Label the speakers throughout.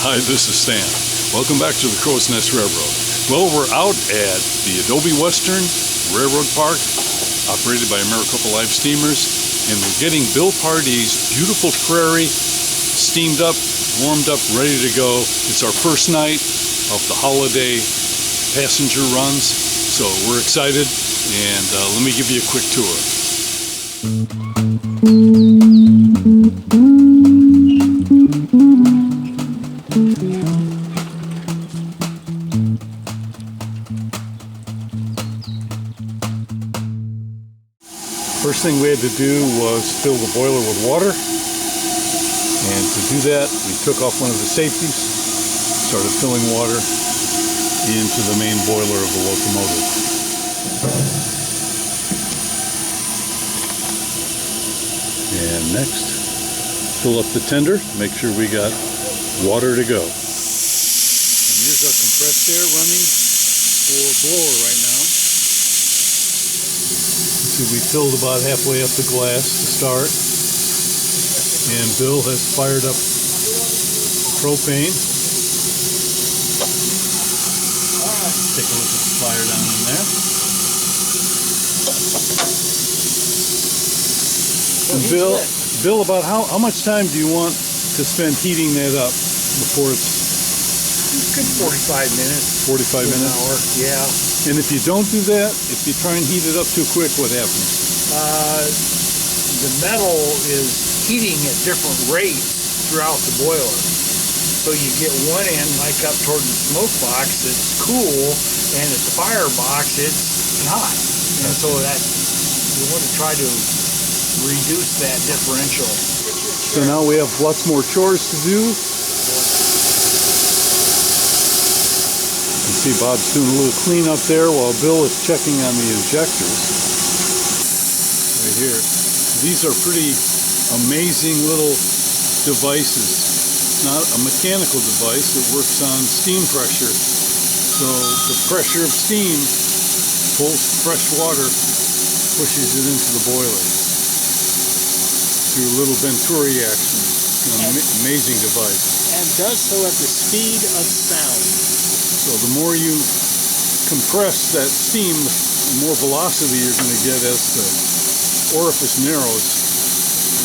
Speaker 1: Hi, this is Stan. Welcome back to the Crow's Nest Railroad. Well, we're out at the Adobe Western Railroad Park, operated by Maricopa Live Steamers, and we're getting Bill Party's beautiful Prairie steamed up, warmed up, ready to go. It's our first night of the holiday passenger runs, so we're excited, and let me give you a quick tour. First thing we had to do was fill the boiler with water, and to do that we took off one of the safeties, started filling water into the main boiler of the locomotive. And next, fill up the tender, make sure we got water to go. And here's our compressed air running for blower right now. We filled about halfway up the glass to start, and Bill has fired up propane. Take a look at the fire down in there. And Bill, about how much time do you want to spend heating that up before it's
Speaker 2: good? 45 minutes.
Speaker 1: 45 minutes?
Speaker 2: An hour, yeah.
Speaker 1: And if you don't do that, if you try and heat it up too quick, what happens?
Speaker 2: The metal is heating at different rates throughout the boiler. So you get one end, like up toward the smoke box, it's cool, and at the fire box, it's hot. And so that you want to try to reduce that differential.
Speaker 1: So now we have lots more chores to do. See, Bob's doing a little cleanup there while Bill is checking on the injectors. Right here. These are pretty amazing little devices. It's not a mechanical device. It works on steam pressure. So the pressure of steam pulls fresh water, pushes it into the boiler through a little Venturi action. An amazing device.
Speaker 2: And does so at the speed of sound.
Speaker 1: So the more you compress that steam, the more velocity you're going to get as the orifice narrows.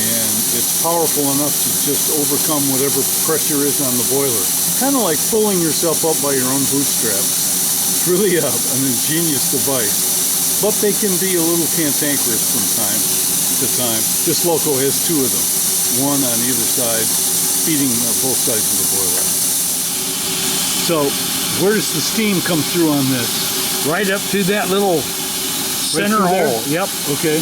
Speaker 1: And it's powerful enough to just overcome whatever pressure is on the boiler. Kind of like pulling yourself up by your own bootstraps. It's really an ingenious device. But they can be a little cantankerous from time to time. This loco has two of them. One on either side, feeding both sides of the boiler. So, where does the steam come through on this?
Speaker 2: Right up to that little center hole. Yep.
Speaker 1: Okay.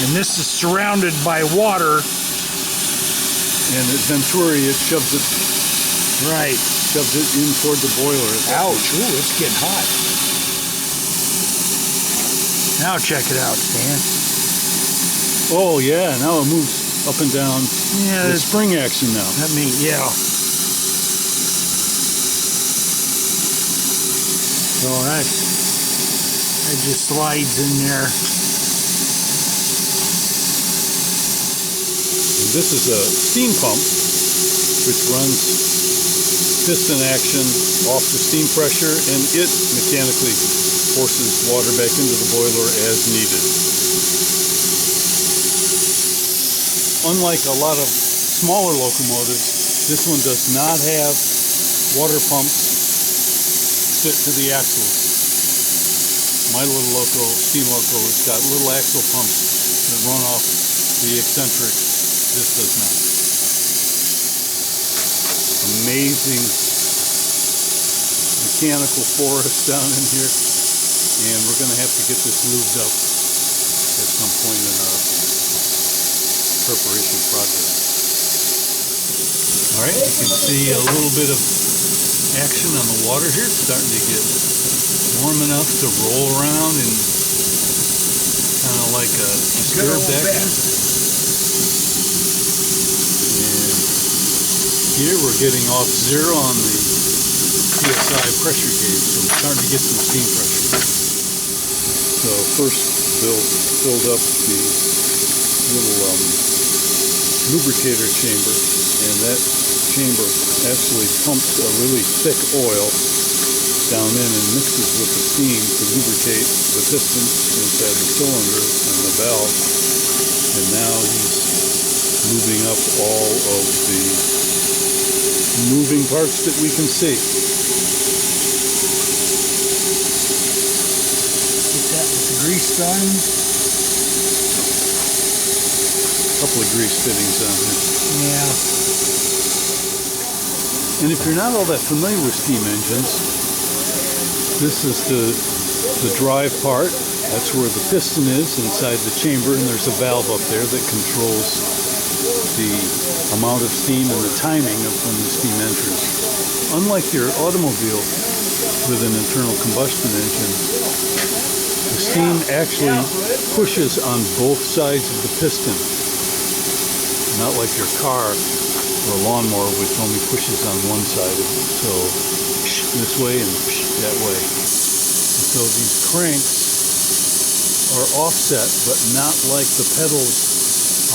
Speaker 2: And this is surrounded by water.
Speaker 1: And at Venturi, it shoves it.
Speaker 2: Right.
Speaker 1: Shoves it in toward the boiler.
Speaker 2: Ouch. Ooh, it's getting hot. Now check it out, Stan.
Speaker 1: Oh yeah, now it moves up and down.
Speaker 2: Yeah.
Speaker 1: It's spring action now.
Speaker 2: Yeah. So that just slides in there.
Speaker 1: And this is a steam pump, which runs piston action off the steam pressure, and it mechanically forces water back into the boiler as needed. Unlike a lot of smaller locomotives, this one does not have water pumps fit to the axles. My little loco, steam loco, it's got little axle pumps that run off the eccentric. This does not. Amazing mechanical forest down in here, and we're going to have to get this lubed up at some point in our preparation project. All right, you can see a little bit of action on the water here. It's starting to get warm enough to roll around and kind of like a disturbed action. And here we're getting off zero on the PSI pressure gauge, so we're starting to get some steam pressure. So first Bill filled up the little lubricator chamber, and that chamber actually pumps a really thick oil down in and mixes with the steam to lubricate the piston inside the cylinder and the valve. And now he's moving up all of the moving parts that we can see.
Speaker 2: Get that with the grease done.
Speaker 1: A couple of grease fittings on here.
Speaker 2: Yeah.
Speaker 1: And if you're not all that familiar with steam engines, this is the drive part. That's where the piston is inside the chamber, and there's a valve up there that controls the amount of steam and the timing of when the steam enters. Unlike your automobile with an internal combustion engine, the steam actually pushes on both sides of the piston. Not like your car or a lawnmower, which only pushes on one side of it. So this way and that way. And so these cranks are offset, but not like the pedals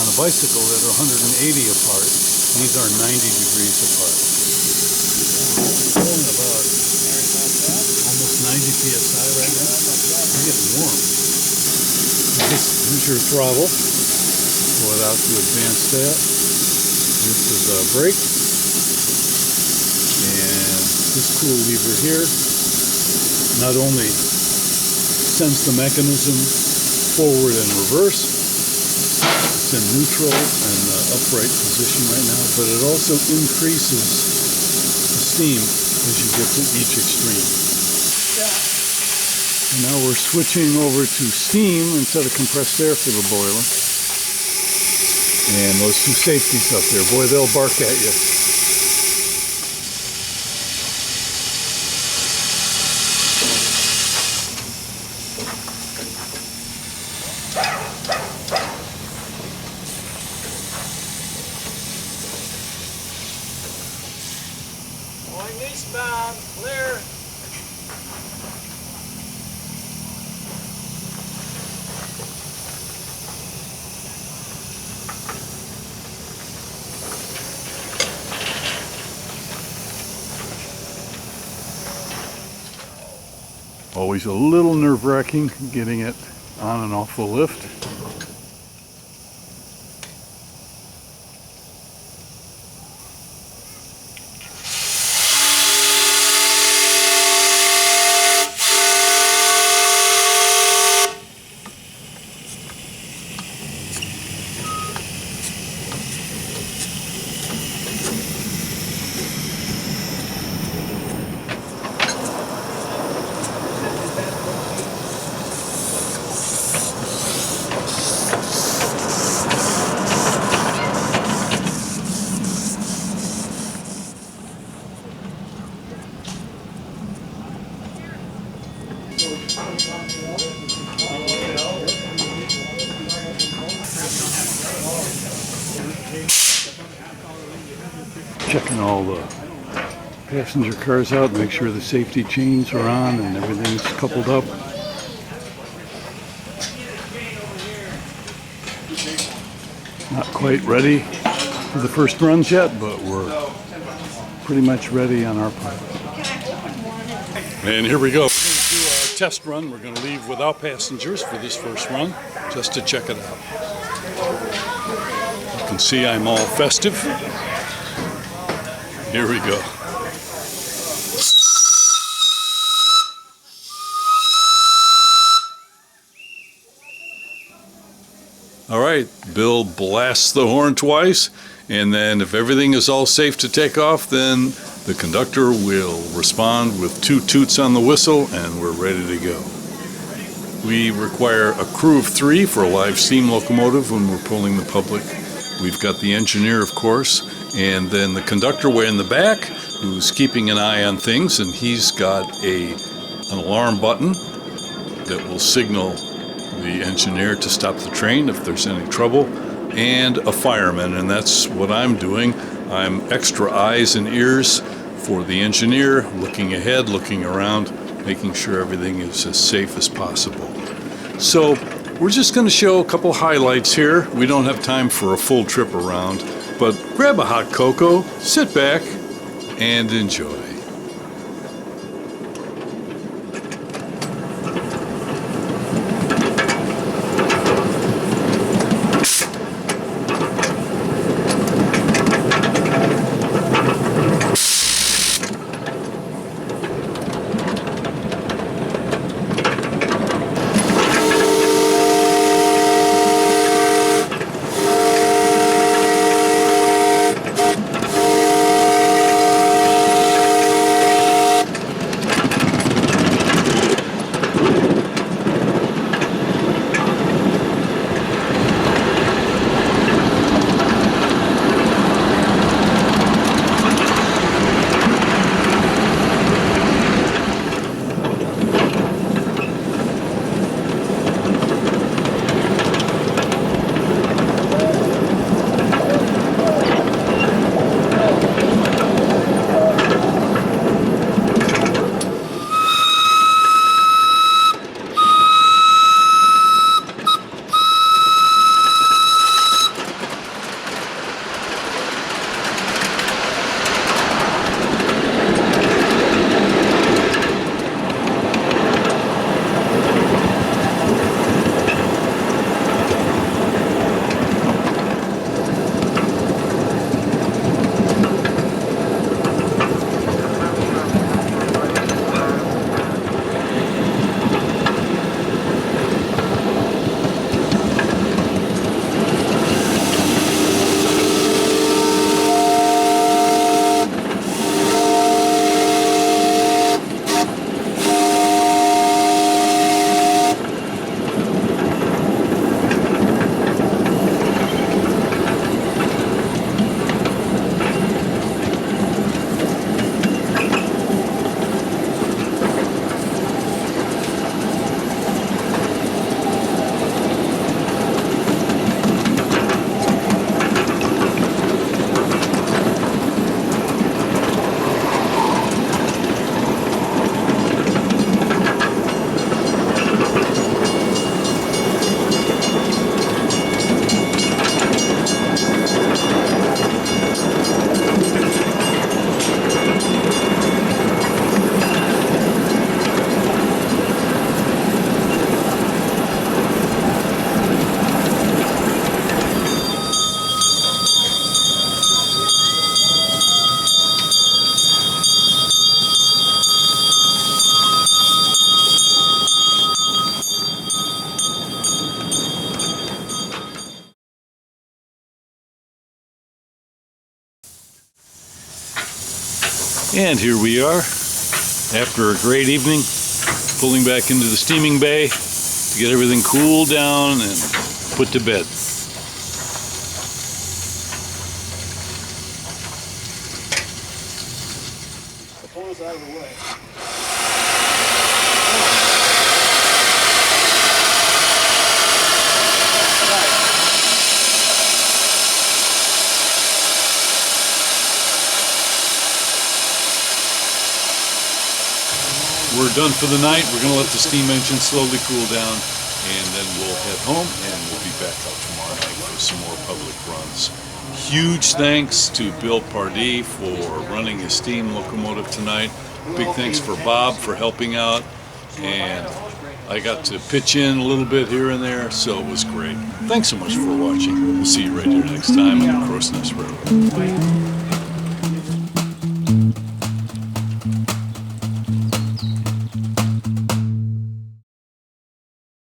Speaker 1: on a bicycle that are 180 apart. These are 90 degrees apart. Going about almost 90 psi right now. It's getting warm. Here's your throttle. Pull it out to advance that. This is a brake. And this cool lever here not only sends the mechanism forward and reverse, it's in neutral and upright position right now, but it also increases the steam as you get to each extreme. And now we're switching over to steam instead of compressed air for the boiler. And those two safeties up there, boy, they'll bark at you.
Speaker 2: Going eastbound, clear.
Speaker 1: Always a little nerve-wracking getting it on and off the lift. Checking all the passenger cars out, make sure the safety chains are on and everything's coupled up. Not quite ready for the first runs yet, but we're pretty much ready on our part. And here we go. We're going to do our test run. We're going to leave without passengers for this first run, just to check it out. You can see I'm all festive. Here we go. All right, Bill blasts the horn twice, and then if everything is all safe to take off, then the conductor will respond with 2 toots on the whistle, and we're ready to go. We require a crew of 3 for a live steam locomotive when we're pulling the public. We've got the engineer, of course, and then the conductor way in the back, who's keeping an eye on things, and he's got an alarm button that will signal the engineer to stop the train if there's any trouble, and a fireman, and that's what I'm doing. I'm extra eyes and ears for the engineer, looking ahead, looking around, making sure everything is as safe as possible. So We're just going to show a couple highlights here. We don't have time for a full trip around, but grab a hot cocoa, sit back, and enjoy. And here we are, after a great evening, pulling back into the steaming bay to get everything cooled down and put to bed.
Speaker 2: The phone's out of the way.
Speaker 1: We're done for the night. We're going to let the steam engine slowly cool down, and then we'll head home, and we'll be back out tomorrow night for some more public runs. Huge thanks to Bill Pardee for running his steam locomotive tonight. Big thanks for Bob for helping out, and I got to pitch in a little bit here and there, so it was great. Thanks so much for watching. We'll see you right here next time on the Crow's Nest Railroad.